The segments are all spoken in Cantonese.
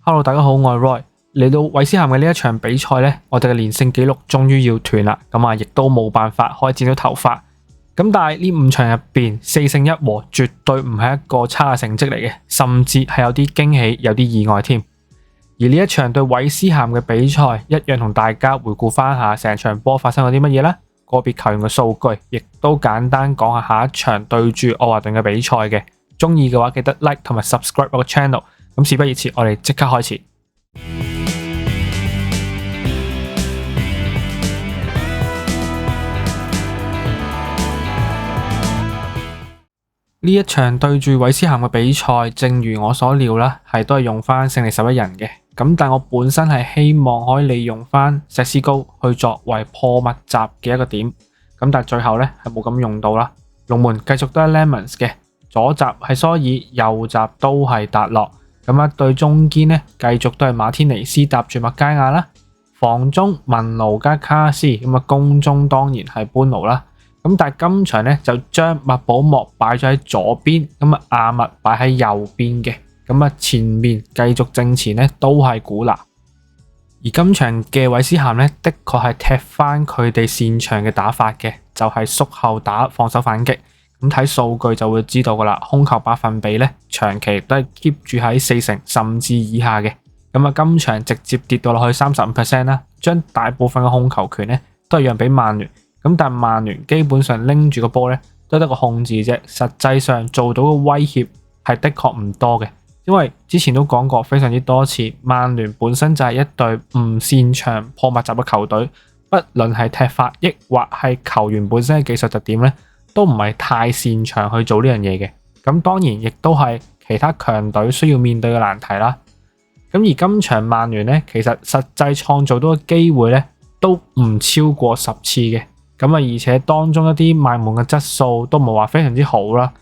Hello，大家好，我係 Roy。嚟到韋斯咸嘅呢一場比賽呢，我哋嘅連勝紀錄終於要斷啦，亦都冇辦法可以剪到頭髮。咁但係呢5場入邊4勝1和，絕對唔係一個差嘅成績嚟嘅，甚至係有啲驚喜，有啲意外添。而呢一場對韋斯咸嘅比賽，一樣同大家回顧翻下成場波發生咗啲乜嘢啦，個別球員嘅數據，亦都簡單講下下一場對住愛華頓嘅比賽嘅。中意嘅話記得 like 同埋 subscribe 我個 channel。咁事不宜遲，我哋即刻開始。呢一場對住韋斯咸嘅比賽，正如我所料啦，都係用翻勝利11人嘅。咁但我本身係希望可以利用翻石斯高去作為破密集嘅一個點。咁但係最後呢係冇咁用到啦。龍門繼續都係 Lemans 嘅，左閘係蘇爾，右閘都係達洛。對中堅呢，繼續都係馬天尼斯搭住麥加亞啦。防中文奴加卡斯，攻中當然係班奴啦。但係今場呢，就將麥保莫擺咗喺左邊，亞密擺喺右邊嘅。前面繼續正前呢都係古拿。而今場嘅韋斯咸呢，的確係踢翻佢哋擅長嘅打法嘅，就係縮後打防守反擊。睇數據就會知道噶啦，控球百分比呢，長期都係 keep 住喺4成甚至以下嘅。今場直接跌到落去35%啦，將大部分嘅控球權呢都係讓俾曼聯。但係曼聯基本上拎住個波呢都得個控制啫，實際上做到嘅威脅係的確唔多嘅。因為之前都講過非常之多次，曼聯本身就係一隊唔擅長破密集嘅球隊，不論係踢法抑或係球員本身嘅技術特點呢，都唔係太擅長去做呢樣嘢嘅。當然亦都係其他強隊需要面對嘅難題啦。而今場曼聯呢，其實實際創造到嘅機會呢都唔超過10次嘅。而且當中一啲賣門嘅質素都唔係話非常之好啦。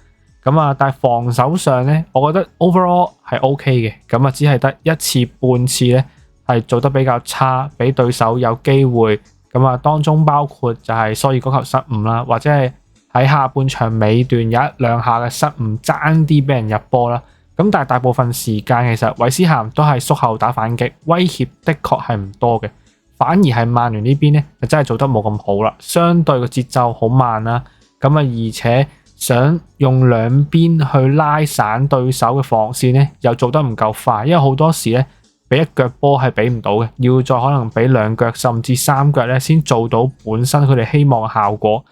但係防守上呢，我覺得 overall 係 OK 嘅。只係得1次半次呢係做得比較差，俾對手有機會。當中包括就係蘇爾嗰球失誤啦，或者係喺下半場尾段有1-2下嘅失誤，爭啲俾人入波啦。但係大部分時間其實韋斯咸都係縮後打反擊，威脅的確係唔多嘅。反而係曼聯呢邊呢，就真係做得冇咁好啦，相對個節奏好慢啦。而且想用兩邊去拉散對手嘅防線呢，又做得唔夠快，因為好多時呢，俾一腳波係俾唔到嘅，要再可能俾2腳甚至3腳呢，先做到本身佢哋希望嘅效果。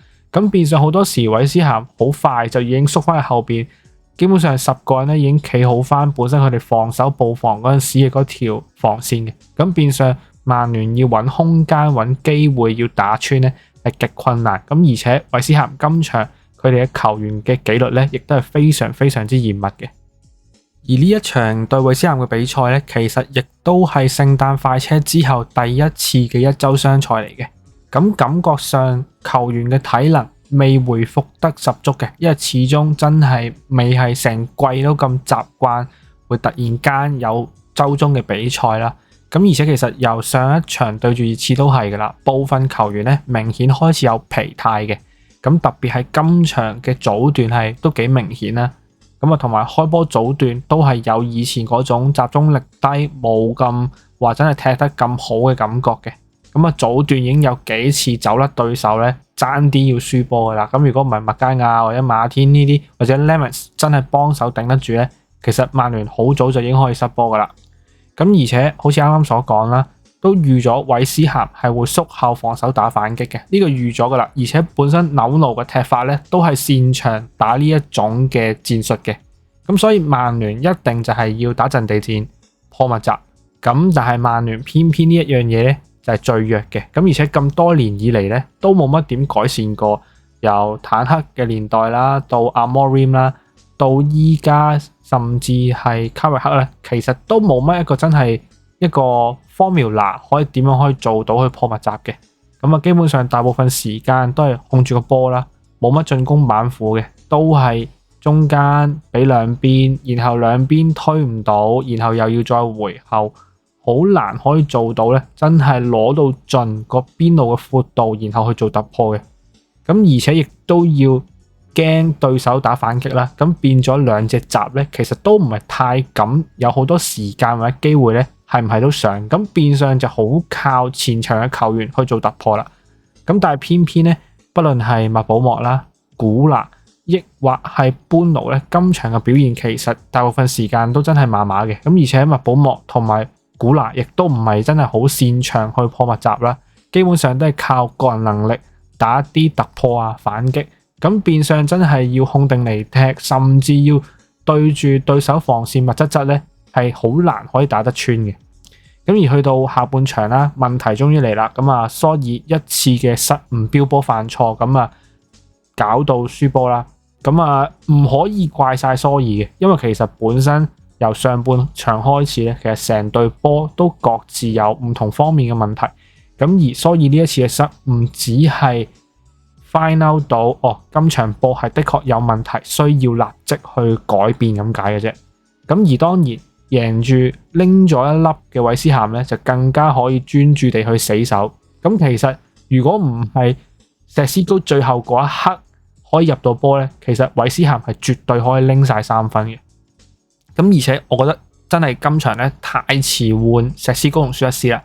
變相好多時韋斯咸好快就已經縮翻去後邊，基本上10個人呢已經企好翻本身佢哋防守布防嗰陣時嘅嗰條防線嘅。變相曼聯要揾空間揾機會要打穿呢係極困難。而且韋斯咸今場佢哋嘅球員嘅紀律呢亦都係非常非常之嚴密嘅。而呢一場對韋斯咸嘅比賽呢，其實亦都係聖誕快車之後第一次嘅1周雙賽嚟嘅。感覺上球員嘅體能未回復得十足嘅，因為始終真係未係成季都咁習慣會突然間有周中嘅比賽啦。而且其實由上一場對住熱刺都係噶啦，部分球員呢明顯開始有疲態嘅。特別係今場嘅早段係都幾明顯啦。同埋開波早段都係有以前嗰種集中力低，冇咁話真係踢得咁好嘅感覺嘅。早段已經有幾次走甩對手呢，爭啲要輸波噶啦。如果唔係麥加亞或者馬天呢啲或者 Lemans 真係幫手頂得住呢，其實曼聯好早就已經可以失波噶啦。而且好似啱啱所講啦，都預咗韋斯咸係會縮後防守打反擊嘅，呢個預咗噶啦。而且本身紐奴嘅踢法呢，都係擅長打呢一種嘅戰術嘅。所以曼聯一定就係要打陣地戰破密集。但係曼聯偏偏呢一樣嘢呢，就係最弱嘅。而且咁多年以嚟呢，都冇乜點改善過，由坦克嘅年代啦，到阿莫瑞姆啦，到依家甚至係卡維克咧，其實都冇乜一個真係一個 formula 可以點樣可以做到去破密集嘅。基本上大部分時間都係控住個波啦，冇乜進攻板斧嘅，都係中間俾兩邊，然後兩邊推唔到，然後又要再回後，好難可以做到咧，真係攞到盡個邊路嘅闊度，然後去做突破嘅。而且亦都要驚對手打反擊啦，咁變咗兩隻閘咧，其實都唔係太敢有好多時間或者機會咧，係唔係都上？咁變相就好靠前場嘅球員去做突破啦。咁但係偏偏咧，不論係麥保莫啦、古拿，抑或係班奴咧，今場嘅表現其實大部分時間都真係麻麻嘅。咁而且麥保莫同埋古拿亦都唔係真係好擅長去破密集啦，基本上都係靠個人能力打啲突破啊、反擊。咁變相真係要控定嚟踢，甚至要對住對手防線密質質咧，係好難可以打得穿嘅。咁而去到下半場啦，問題終於嚟啦。咁啊，蘇爾一次嘅失誤標波犯錯，咁啊搞到輸波啦。咁啊唔可以怪晒蘇爾嘅，因為其實本身由上半場開始咧，其實成隊波都各自有唔同方面嘅問題。咁而蘇爾呢一次嘅失誤只係find out 到今場波係的確有問題，需要立即去改變咁解嘅啫。咁而當然贏住拎咗一粒嘅韋斯咸咧，就更加可以專注地去死守。咁其實如果唔係石斯高最後嗰一刻可以入到波咧，其實韋斯咸係絕對可以拎晒3分嘅。咁而且我覺得真係今場咧太遲換石斯高同舒一斯啦。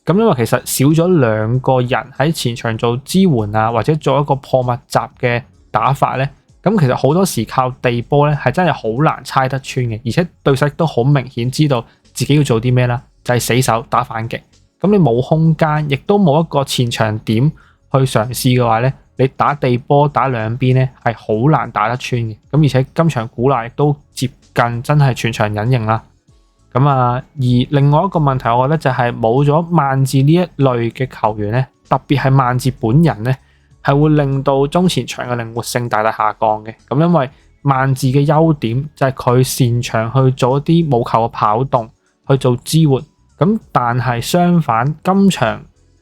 咁因為其實少咗兩個人喺前場做支援啊，或者做一個破密集嘅打法咧，咁其實好多時靠地波咧係真係好難猜得穿嘅，而且對手都好明顯知道自己要做啲咩啦，就係死守打反擊。咁你冇空間，亦都冇一個前場點去嘗試嘅話咧，你打地波打兩邊咧係好難打得穿嘅。咁而且今場古拿亦都接近真係全場隱形啦。咁啊，而另外一個問題，我覺得就係冇咗曼治呢一類嘅球員咧，特別係曼治本人咧，係會令到中前場嘅靈活性大大下降嘅。咁因為曼治嘅優點就係佢擅長去做一啲冇球嘅跑動，去做支援。咁但係相反，今場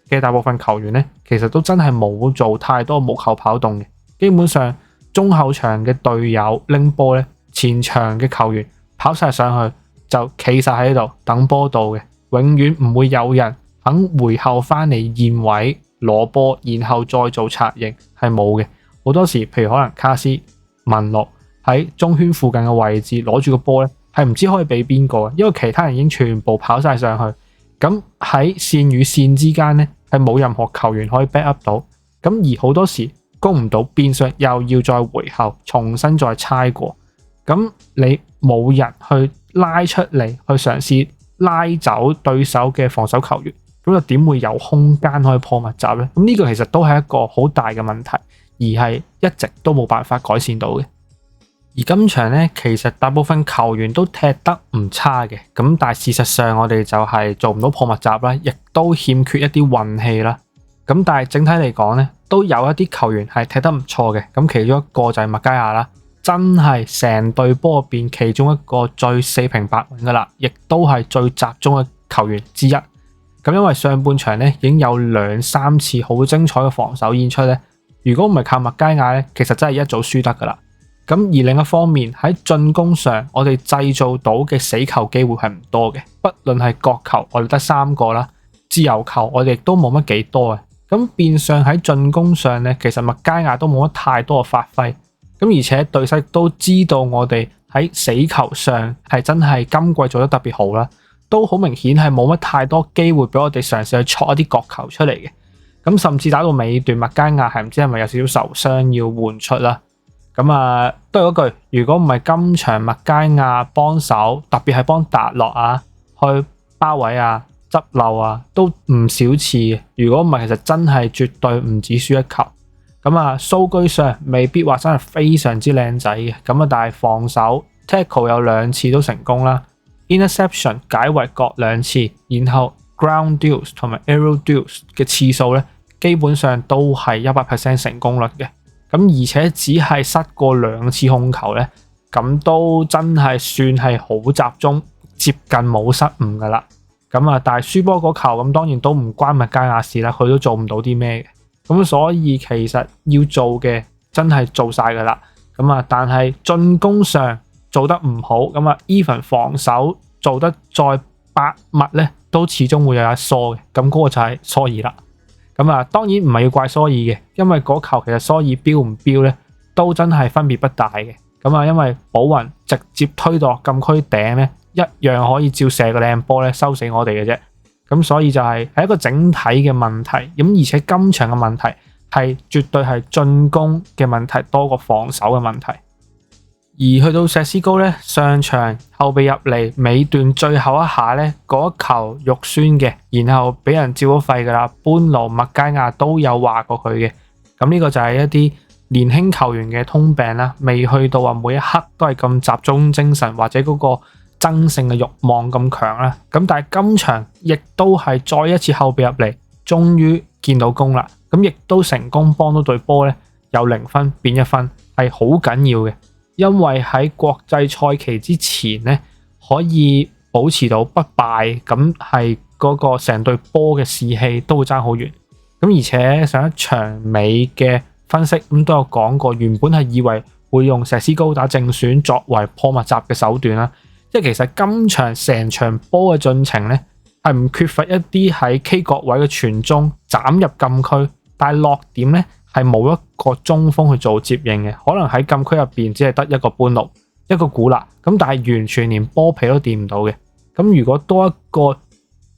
嘅大部分球員咧，其實都真係冇做太多冇球跑動嘅。基本上中後場嘅隊友拎波咧，前場嘅球員跑晒上去，就企晒喺度等波到嘅，永遠唔會有人肯回後翻嚟現位攞波，然後再做策應，係冇嘅。好多時，譬如可能卡斯文洛喺中圈附近嘅位置攞住個波咧，係唔知可以俾邊個，因為其他人已經全部跑晒上去。咁喺線與線之間咧，係冇任何球員可以 back up 到。咁而好多時攻唔到，變相又要再回後重新再猜過。咁你冇人去拉出嚟去嘗試拉走對手嘅防守球員，咁又點會有空間可以破密集呢？咁呢個其實都係一個好大嘅問題，而係一直都冇辦法改善到嘅。而今場呢，其實大部分球員都踢得唔差嘅，咁但係事實上我哋就係做唔到破密集啦，亦都欠缺一啲運氣啦。咁但係整體嚟講呢，都有一啲球員係踢得唔錯嘅，咁其中一個就係麥加亞啦。真係成隊波入邊其中一個最四平八穩噶啦，亦都係最集中嘅球員之一。咁因為上半場咧已經有2-3次好精彩嘅防守演出咧，如果唔係靠麥加亞咧，其實真係一早輸得噶啦。咁而另一方面喺進攻上，我哋製造到嘅死球機會係唔多嘅，不論係角球我哋得3個啦，自由球我哋亦都冇乜幾多嘅。咁變相喺進攻上咧，其實麥加亞都冇乜太多嘅發揮。咁而且對手都知道我哋喺死球上係真係今季做得特別好啦，都好明顯係冇乜太多機會俾我哋嘗試去戳一啲角球出嚟嘅。咁甚至打到尾段，麥加亞係唔知係咪有少少受傷要換出啦。咁啊，都係嗰句，如果唔係今場麥加亞幫手，特別係幫達洛啊去包位啊、執漏啊，都唔少次嘅。如果唔係，其實真係絕對唔止輸一球。咁啊，數據上未必話真係非常之靚仔嘅，咁啊，但係防守 tackle 有2次都成功啦 ，interception 解圍各2次，然後 ground deals 同埋 aerial deals 嘅次數咧，基本上都係100% 成功率嘅。咁而且只係失過2次控球咧，咁都真係算係好集中，接近冇失誤噶啦。咁啊，但係輸波嗰球咁當然都唔關麥加亞事啦，佢都做唔到啲咩嘅。咁所以其實要做嘅真係做晒噶啦，咁啊，但係進攻上做得唔好，咁啊 even 防守做得再百密咧，都始終會有一疏嘅，咁嗰個就係蘇爾啦。咁啊，當然唔係要怪蘇爾嘅，因為嗰球其實蘇爾標唔標咧，都真係分別不大嘅。咁啊，因為寶雲直接推到禁區頂咧，一樣可以照射個靚波咧，收死我哋嘅啫。咁所以就係一個整體嘅問題。咁而且今場嘅問題係絕對係進攻嘅問題多過防守嘅問題。而去到石獅高咧，上場後備入嚟尾段最後一下咧，嗰一球肉酸嘅，然後俾人照咗肺噶啦。般奴、麥佳亞都有話過佢嘅。咁呢個就係一啲年輕球員嘅通病啦，未去到話每一刻都係咁集中精神或者嗰個爭勝嘅慾望咁強啦。咁但係今場亦都係再一次後備入嚟，終於見到功啦。咁亦都成功幫到隊波咧，由0分變1分，係好緊要嘅。因為喺國際賽期之前咧，可以保持到不敗，咁係嗰個成隊波嘅士氣都會爭好遠。咁而且上一場尾嘅分析咁都有講過，原本係以為會用石獅高打正選作為破密集嘅手段啦。即係其實今場成場波嘅進程咧，係唔缺乏一啲喺 K 角位嘅傳中斬入禁區，但係落點咧係冇一個中鋒去做接應嘅，可能喺禁區入邊只係得一個般奴、一個古納，咁但係完全連波皮都掂唔到嘅。咁如果多一個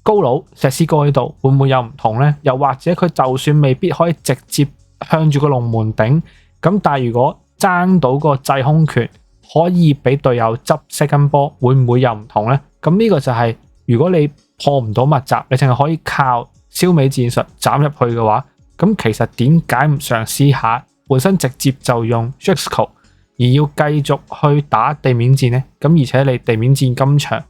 高佬石獅高喺度，會唔會有唔同呢？又或者佢就算未必可以直接向住個龍門頂，咁但係如果爭到個制空權，可以俾隊友執色根波，會唔會有唔同呢？咁呢個就係如果你破唔到密集，你淨係可以靠燒尾戰術斬入去嘅話，咁其實點解唔嘗試下本身直接就用 Shixco， 而要繼續去打地面戰呢？咁而且你地面戰今場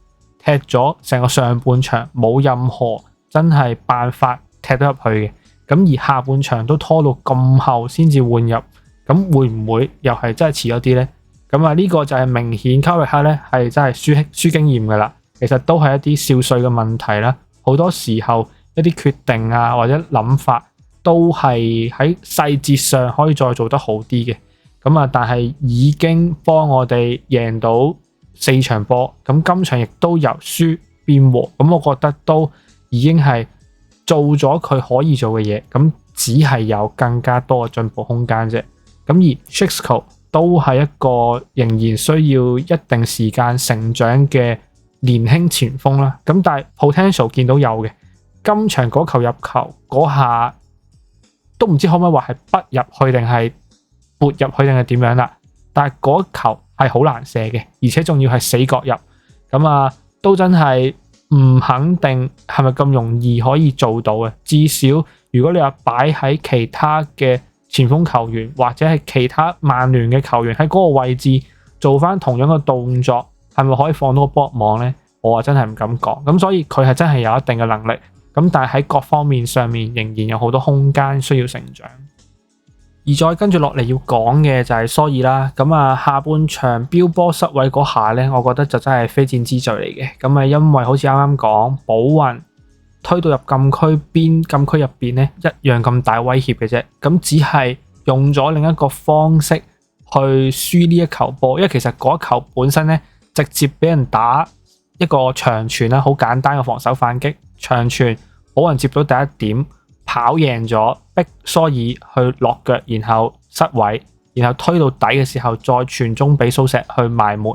踢咗成個上半場冇任何真係辦法踢得入去嘅，咁而下半場都拖到咁後先至換入，咁會唔會又係真係遲咗啲呢？咁啊呢個就係明顯卡域克咧係真係輸經驗噶啦，其實都係一啲少帥嘅問題啦。好多時候一啲決定啊或者諗法都係喺細節上可以再做得好啲嘅。咁啊但係已經幫我哋贏到4場波，咁今場亦都由輸變和，咁我覺得都已經係做咗佢可以做嘅嘢，咁只係有更加多嘅進步空間啫。咁而 Shixco 都係一個仍然需要一定時間成長嘅年輕前鋒啦。咁但係 potential 見到有嘅，今場嗰球入球嗰下都唔知可唔可以話係不入去定係撥入去定係點樣啦。但係嗰球係好難射嘅，而且仲要係死角入，咁啊都真係唔肯定係咪咁容易可以做到嘅。至少如果你話擺喺其他嘅前鋒球員或者係其他曼聯嘅球員喺嗰個位置做翻同樣嘅動作，係咪可以放到個波網呢？我真係唔敢講。咁所以佢係真係有一定嘅能力，咁但係喺各方面上面仍然有好多空間需要成長。而再跟住落嚟要講嘅就係蘇爾啦。咁啊下半場飆波失位嗰下呢，我覺得就真係非戰之罪嚟嘅。咁啊因為好似啱啱講，寶雲推到入禁區邊，禁區入邊呢一樣咁大威脅嘅啫。咁只係用咗另一個方式去輸呢一球波，因為其實嗰一球本身呢，直接俾人打一個長傳啦，好簡單嘅防守反擊，長傳寶雲接到第一點，跑贏咗，逼蘇爾去落腳，然後失位，然後推到底嘅時候再傳中俾蘇石去埋門。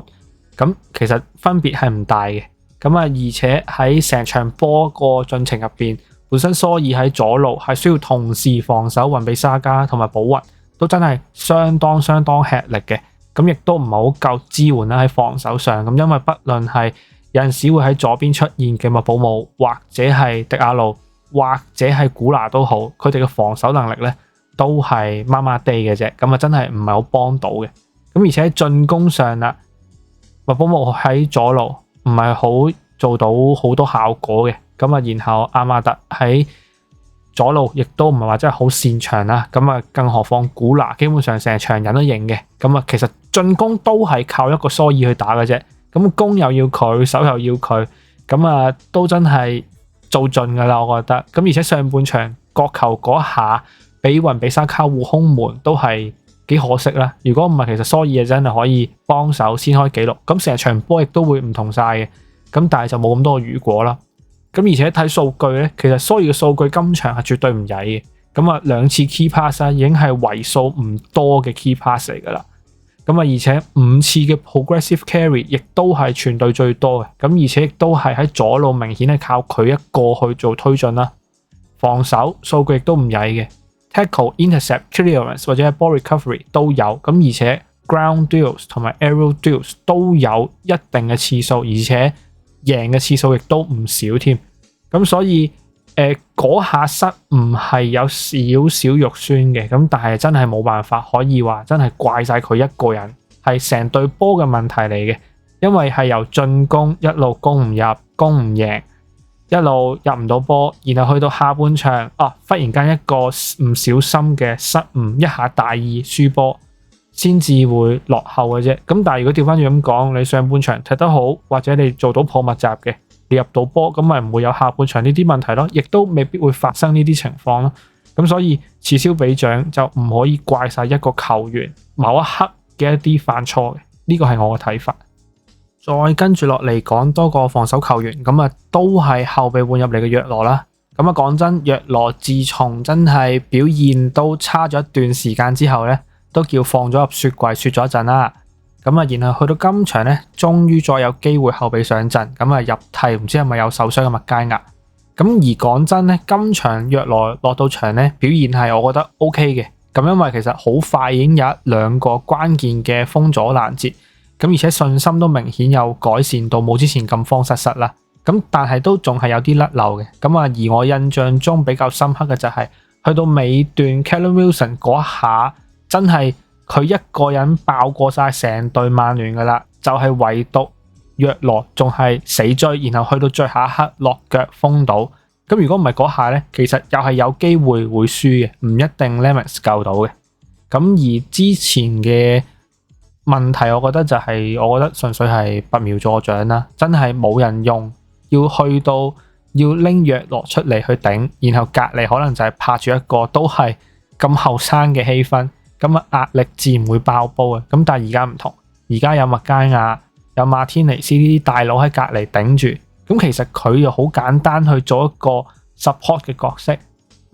咁其實分別係唔大嘅。咁啊，而且喺成場波個進程入邊，本身蘇爾喺左路係需要同時防守雲比沙加同埋寶雲，都真係相當吃力嘅。咁亦都唔係好夠支援啦喺防守上。咁因為不論係有陣時會喺左邊出現嘅麥保姆，或者係迪亞路，或者係古拿都好，佢哋嘅防守能力咧都係麻麻地嘅啫。咁啊真係唔係好幫到嘅。咁而且喺進攻上啦，麥保姆喺左路唔係好做到好多效果嘅。咁啊然後阿馬特喺左路亦都唔係話真係好擅長啦。咁啊更何況古拿基本上成場人都認嘅。咁啊其實進攻都係靠一個蘇爾去打嘅啫。咁攻又要佢，守又要佢，咁啊都真係做盡噶啦，我覺得。咁而且上半場角球嗰下俾雲比沙卡護空門都係幾可惜啦。如果唔係，其實蘇爾真係可以幫手先開紀錄，咁成場波亦都會唔同晒嘅。咁但係就冇咁多如果啦。咁而且睇數據咧，其實蘇爾嘅數據今場係絕對唔曳嘅。咁啊2次 key pass 已經係為數唔多嘅 key pass 嚟㗎啦。咁啊而且5次嘅 progressive carry 亦都係全隊最多嘅，咁而且亦都係喺左路明顯係靠佢一個去做推進啦。防守數據亦都唔曳嘅 ，tackle、intercept、clearance 或者係 ball recovery 都有，咁而且 ground duels 同埋 aerial duels 都有一定嘅次數，而且贏嘅次數亦都唔少添。咁所以嗰下失誤係有少少肉酸嘅，咁但係真係冇辦法可以話真係怪晒佢一個人，係成隊波嘅問題嚟嘅，因為係由進攻一路攻唔入、攻唔贏，一路入唔到波，然後去到下半場忽然間一個唔小心嘅失誤，一下大意輸波，先至會落後嘅啫。咁但係如果調翻轉咁講，你上半場踢得好，或者你做到破密集嘅，你入到波，咁咪唔會有下半場呢啲問題咯，亦都未必會發生呢啲情況咯。咁所以此消彼長，就唔可以怪晒一個球員某一刻嘅一啲犯錯嘅，呢個係我嘅睇法。再跟住落嚟講多個防守球員，咁啊都係後備換入嚟嘅約羅啦。咁啊講真，約羅自從真係表現都差咗一段時間之後呢，都叫放咗入雪櫃雪咗一陣啦。咁啊然後去到今場呢，終於再有機會後備上陣，咁啊入替唔知係咪有受傷嘅麥佳亞。咁而講真呢，今場約羅落到場呢，表現係我覺得 OK 嘅。咁因為其實好快已經有一兩個關鍵嘅封阻攔截。咁而且信心都明顯有改善到冇之前咁慌失失啦。咁但係都仲係有啲甩漏嘅。咁啊，而我印象中比較深刻嘅就係去到尾段 Callum Wilson 嗰一下，真係佢一個人爆過晒成隊曼聯噶啦，就係唯獨約羅仲係死追，然後去到最後一刻落腳封到。咁如果唔係嗰下呢，其實又係有機會會輸嘅，唔一定 Lemans 救到嘅。咁而之前嘅問題，我覺得就係，我覺得純粹係拔苗助長啦，真係冇人用，要去到要拎約羅出嚟去頂，然後隔離可能就係拍住一個都係咁後生嘅氣氛，咁啊壓力自然會爆煲啊。咁但係而家唔同，而家有麥佳亞、有馬天尼斯呢啲大佬喺隔離頂住，咁其實佢又好簡單去做一個 support 嘅角色，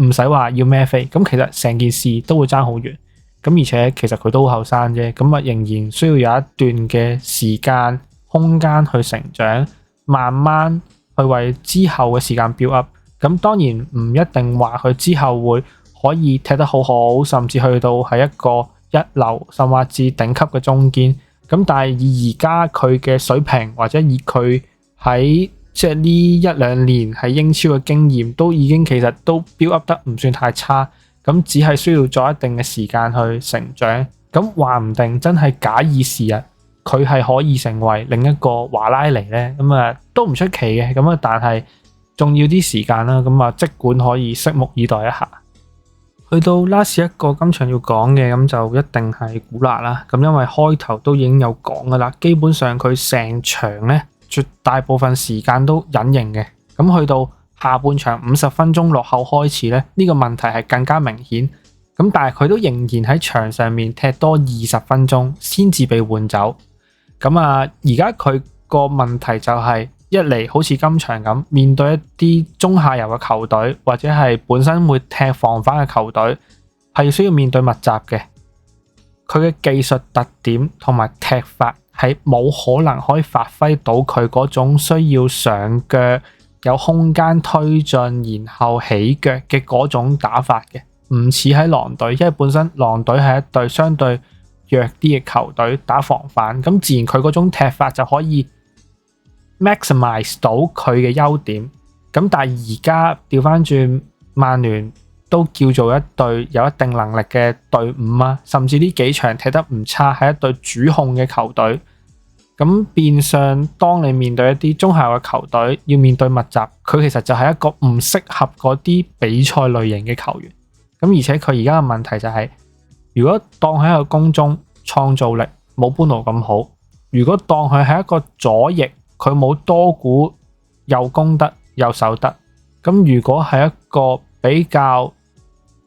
唔使話要孭飛，咁其實成件事都會爭好遠。咁而且其實佢都好後生啫，咁啊仍然需要有一段嘅時間空間去成長，慢慢去為之後嘅時間 build up。咁當然唔一定話佢之後會可以踢得好好，甚至去到係一個一流甚至頂級嘅中堅。咁但係以而家佢嘅水平，或者以佢喺即係呢一兩年喺英超嘅經驗，都已經其實都 build up 得唔算太差。咁只係需要咗一定嘅時間去成長，咁話唔定真係假以時日，佢係可以成為另一個華拉尼呢。咁啊都唔出奇嘅。咁啊但係仲要啲時間啦，咁啊即管可以拭目以待一下。去到 last 一個今場要講嘅，咁就一定係古納啦。咁因為開頭都已經有講噶啦，基本上佢成場呢，絕大部分時間都隱形嘅，咁去到下半場50分鐘落後開始咧，呢個問題係更加明顯。咁但係佢都仍然喺場上面踢多20分鐘先至被換走。咁啊，而家佢個問題就係一嚟好似今場咁，面對一啲中下游嘅球隊，或者係本身會踢防反嘅球隊，係需要面對密集嘅。佢嘅技術特點同埋踢法係冇可能可以發揮到佢嗰種需要上腳，有空間推進然後起腳嘅嗰種打法嘅，唔似喺狼隊，因為本身狼隊係一隊相對弱啲嘅球隊打防反，咁自然佢嗰種踢法就可以 maximize 到佢嘅優點。咁但係而家調翻轉，曼聯都叫做一隊有一定能力嘅隊伍啊，甚至呢幾場踢得唔差，係一隊主控嘅球隊。咁變相，當你面對一啲中下游嘅球隊，要面對密集，佢其實就係一個唔適合嗰啲比賽類型嘅球員。咁而且佢而家嘅問題就係，如果當佢喺個攻中創造力冇般奴咁好，如果當佢係一個左翼，佢冇多股又攻得又守得，咁如果係一個比較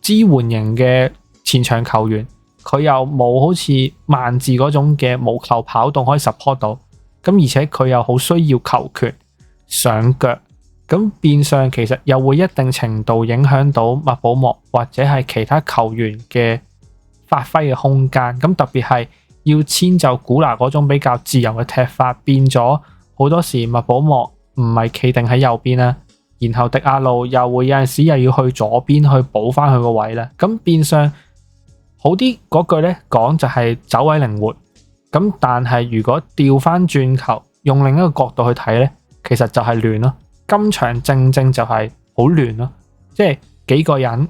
支援型嘅前場球員，佢又冇好似萬字嗰種嘅無球跑動可以 support 到，咁而且佢又好需要球權上腳咁變相其實又會一定程度影響到麥寶莫或者係其他球員嘅發揮嘅空間。咁特別係要遷就古拿嗰種比較自由嘅踢法，變咗好多時麥寶莫唔係企定喺右邊啦，然後迪亞路又會有陣時又要去左邊去補翻佢個位啦。咁變相好啲嗰句咧講就係走位靈活。咁但係如果調翻轉球，用另一個角度去睇咧，其實就係亂咯。今場正正就係好亂咯，即係幾個人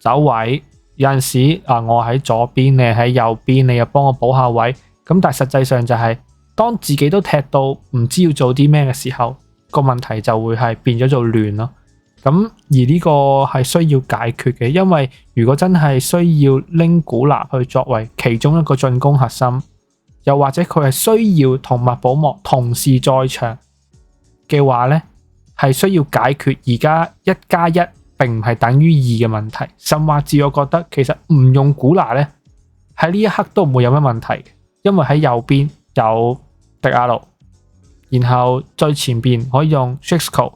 走位，有陣時我喺左邊，你喺右邊，你又幫我補下位。咁但係實際上就係當自己都踢到唔知要做啲咩嘅時候，個問題就會係變咗做亂咯。咁而呢個係需要解決嘅，因為如果真係需要拎古拿去作為其中一個進攻核心，又或者佢係需要同麥寶莫同時在場嘅話呢，係需要解決而家1+1並唔係等於2嘅問題。甚至我覺得其實唔用古拿呢，喺呢一刻都唔會有乜問題嘅，因為喺右邊有迪亞路，然後最前邊可以用 Shishko，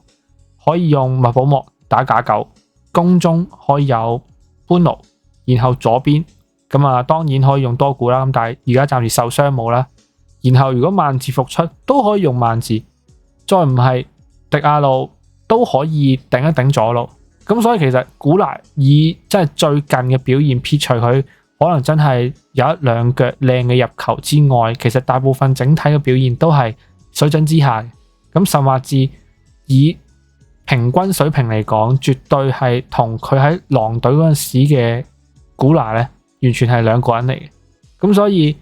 可以用麥寶莫打假九，攻中可以有班奴，然後左邊咁當然可以用多古啦，咁但係而家暫時受傷冇啦。然後如果萬字復出都可以用萬字，再唔係迪亞路都可以頂一頂左路。咁所以其實古拿以即係最近嘅表現，撇除佢可能真係有一兩腳靚嘅入球之外，其實大部分整體嘅表現都係水準之下。咁甚至以平均水平嚟講，絕對係同佢喺狼隊嗰陣時嘅古拿咧，完全係兩個人嚟嘅。咁所以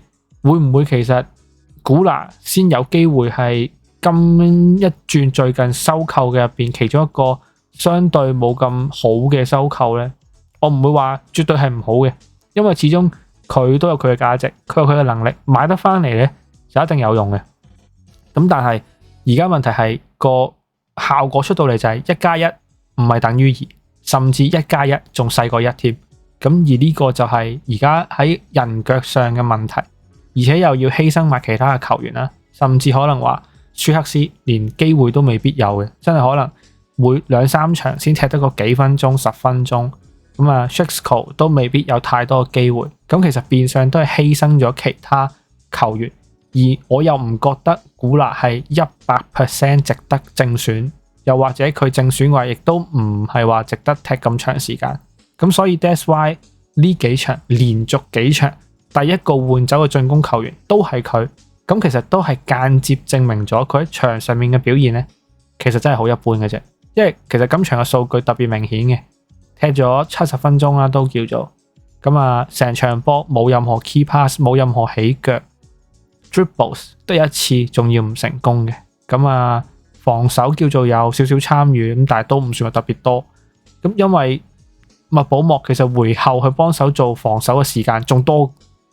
會唔會其實古拿先有機會係今一轉最近收購嘅入邊其中一個相對冇咁好嘅收購呢？我唔會話絕對係唔好嘅，因為始終佢都有佢嘅價值，佢有佢嘅能力，買得翻嚟呢就一定有用嘅。咁但係而家問題係個效果出到嚟就係1+1唔係等於2，甚至1+1仲細過1添。咁而呢個就係而家喺人腳上嘅問題，而且又要犧牲埋其他嘅球員啦，甚至可能話舒克斯連機會都未必有嘅，真係可能每2-3場先踢得個幾分鐘10分鐘，咁Shishko 都未必有太多嘅機會。咁其實變相都係犧牲咗其他球員，而我又唔覺得古拿係100% 值得正選，又或者佢正選嘅話亦都唔係話值得踢咁長時間。咁所以 that's why 呢幾場連續幾場第一個換走嘅進攻球員都係佢，咁其實都係間接證明咗佢喺場上面嘅表現呢，其實真係好一般嘅啫。因為其實今場嘅數據特別明顯嘅，踢咗70分鐘啦，都叫做咁成場波冇任何 key pass， 冇任何起腳 dribbles， 得一次仲要唔成功嘅。咁防守叫做有少少參與，咁但係都唔算話特別多。咁因為麥寶莫其實回後去幫手做防守嘅時間仲多，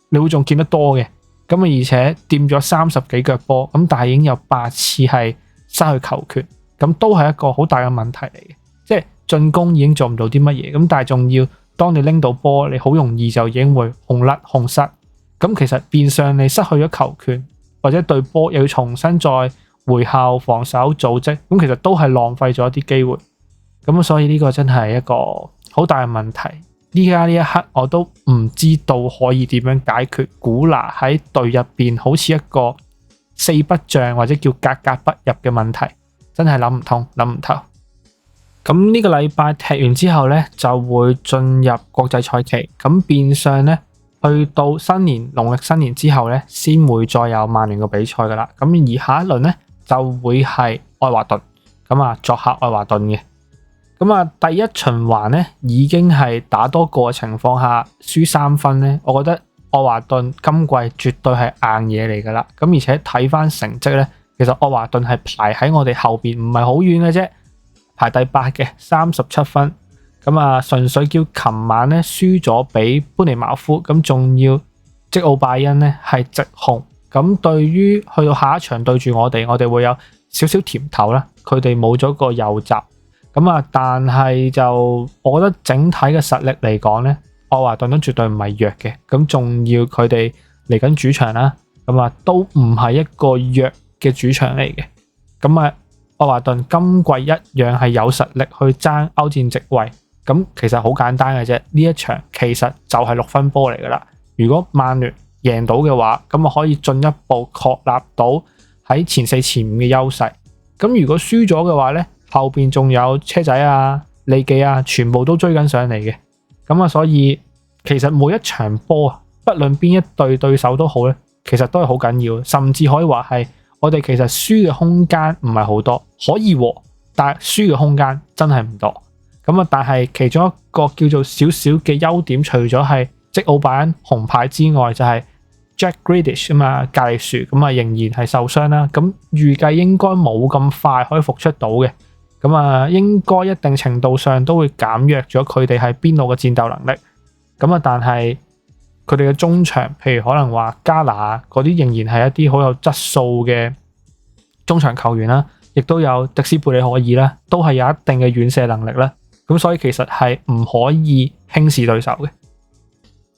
你會仲見得多嘅。咁而且掂咗30幾腳波，咁但係已經有8次係失去球權，咁都係一個好大嘅問題嚟嘅。即係進攻已經做唔到啲乜嘢，咁但係仲要當你拎到波，你好容易就已經會控甩控失。咁其實變相你失去咗球權，或者對波又要重新再回後防守組織，咁其實都係浪費咗一啲機會。咁所以呢個真係一個好大嘅問題。依家呢一刻我都唔知道可以點樣解決古拿喺隊入邊好似一個4不像或者叫格格不入嘅問題，真係諗唔通諗唔透。咁呢個禮拜踢完之後呢，就會進入國際賽期，咁變相呢，去到新年農曆新年之後呢，先會再有曼聯嘅比賽噶啦。咁而下一輪呢，就會係愛華頓，咁作客愛華頓嘅。咁第一循環呢已經係打多個嘅情況下輸3分呢，我覺得愛華頓今季絕對係硬嘢嚟噶啦。咁而且睇翻成績呢，其實愛華頓係排喺我哋後邊唔係好遠嘅啫，排第8嘅37分。咁純粹叫琴晚呢輸咗俾般尼茅夫，咁仲要積奧拜恩呢係直紅。咁對於去到下一場對住我哋會有少少甜頭啦。佢哋冇咗個右閘。但係就我覺得整體嘅實力嚟講呢，愛華頓都絕對唔係弱嘅。咁仲要佢哋嚟緊主場啦，都唔係一個弱嘅主場嚟嘅。咁愛華頓今季一樣係有實力去爭歐戰席位。咁其實好簡單嘅啫，呢一場其實就係6分波嚟噶啦。如果曼聯贏到嘅話，咁啊可以進一步確立到喺前4前5嘅優勢。咁如果輸咗嘅話呢，後邊仲有車仔啊、利記啊，全部都追緊上嚟嘅。咁啊，所以其實每一場波啊，不論邊一隊對手都好咧，其實都係好緊要，甚至可以話係我哋其實輸嘅空間唔係好多，可以和，但係輸嘅空間真係唔多。咁啊，但係其中一個叫做少少嘅優點，除咗係即奧版紅牌之外，就係 Jack Grealish 啊嘛，格利殊咁啊仍然係受傷啦。咁預計應該冇咁快可以復出到嘅。咁啊，應該一定程度上都會減弱咗佢哋喺邊度嘅戰鬥能力。咁啊，但係佢哋嘅中場，譬如可能話加拿嗰啲，仍然係一啲好有質素嘅中場球員啦，亦都有迪斯貝里可爾啦，都係有一定嘅遠射能力啦。咁所以其實係唔可以輕視對手嘅。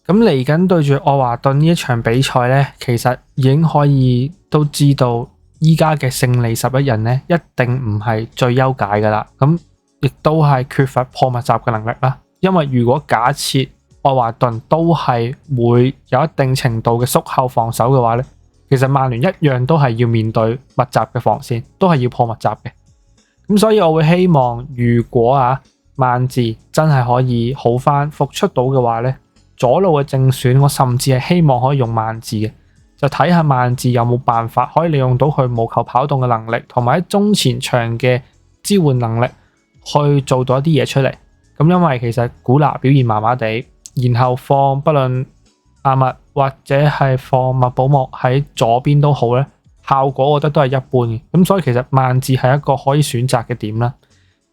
咁嚟緊對住愛華頓呢一場比賽呢，其實已經可以都知道依家嘅勝利11人呢，一定唔係最優解噶啦。咁亦都係缺乏破密集嘅能力啦。因為如果假設愛華頓都係會有一定程度嘅縮後防守嘅話呢，其實曼聯一樣都係要面對密集嘅防線，都係要破密集嘅。咁所以我會希望，如果曼治真係可以好翻復出到嘅話呢，左路嘅正選我甚至係希望可以用曼治嘅，就睇下曼治有冇辦法可以利用到佢無球跑動嘅能力，同埋喺中前場嘅支援能力去做到一啲嘢出嚟。咁因為其實古拿表現麻麻地，然後放不論阿密或者係放麥保莫喺左邊都好咧，效果我覺得都係一般嘅。咁所以其實曼治係一個可以選擇嘅點啦。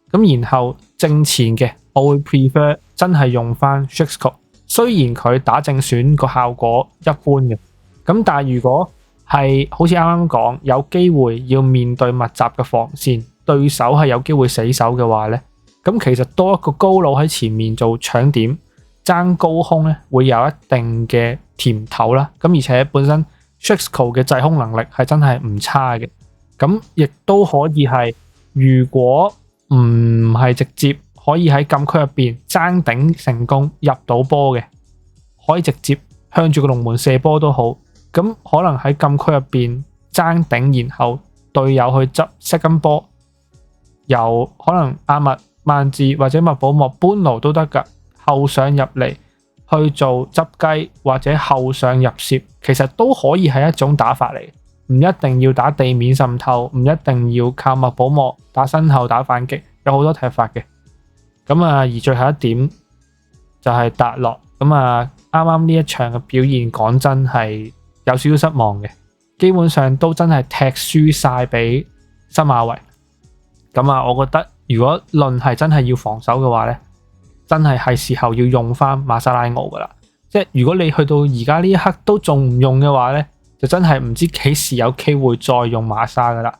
咁然後正前嘅我會 prefer 真係用翻 Shakespeare， 雖然佢打正選個效果一般嘅，咁但係如果係好似啱啱講有機會要面對密集嘅防線，對手係有機會死守嘅話咧，咁其實多一個高佬喺前面做搶點爭高空咧，會有一定嘅甜頭啦。咁而且本身 Shakespeare 嘅制空能力係真係唔差嘅，咁亦都可以係如果唔係直接可以喺禁區入邊爭頂成功入到波嘅，可以直接向住個龍門射波都好。咁可能喺禁區入邊爭頂，然後隊友去執second波，由可能阿密、曼治或者麥保莫、班奴都得㗎，後上入嚟去做執雞或者後上入攝，其實都可以係一種打法嚟。唔一定要打地面滲透，唔一定要靠麥保莫打身後打反擊，有好多踢法嘅。咁而最後一點就係達洛。咁啱啱呢一場嘅表現，講真係有少少失望嘅，基本上都真係踢輸晒俾新馬維。我覺得如果論係真係要防守嘅話呢，真係時候要用翻馬沙拉奧噶啦。即係如果你去到而家呢一刻都仲唔用嘅話呢，就真係唔知幾時有機會再用馬沙噶啦。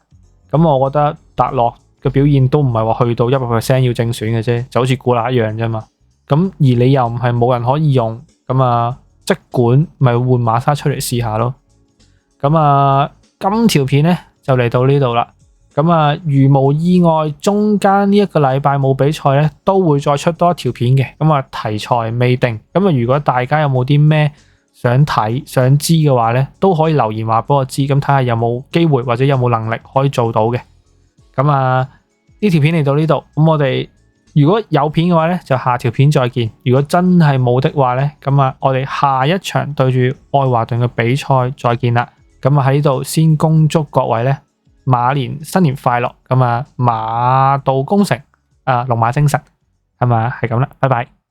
我覺得達洛嘅表現都唔係話去到 100% 要正選嘅啫，就好似古拿一樣啫嘛。而你又唔係冇人可以用，即管咪換馬沙出嚟試下咯。今條片呢就嚟到呢度啦。如無意外，中間呢一個禮拜冇比賽呢，都會再出多一條片嘅。題材未定。如果大家有冇啲咩想睇想知嘅話呢，都可以留言話俾我知，咁睇下有冇機會或者有冇能力可以做到嘅。呢條片嚟到呢度，我哋如果有片嘅話呢，就下條片再見。如果真係冇的話呢，我哋下一場對住愛華頓嘅比賽再見啦。喺呢度先恭祝各位呢馬年新年快樂。馬到功成，龍馬精神，係咁啦，拜拜。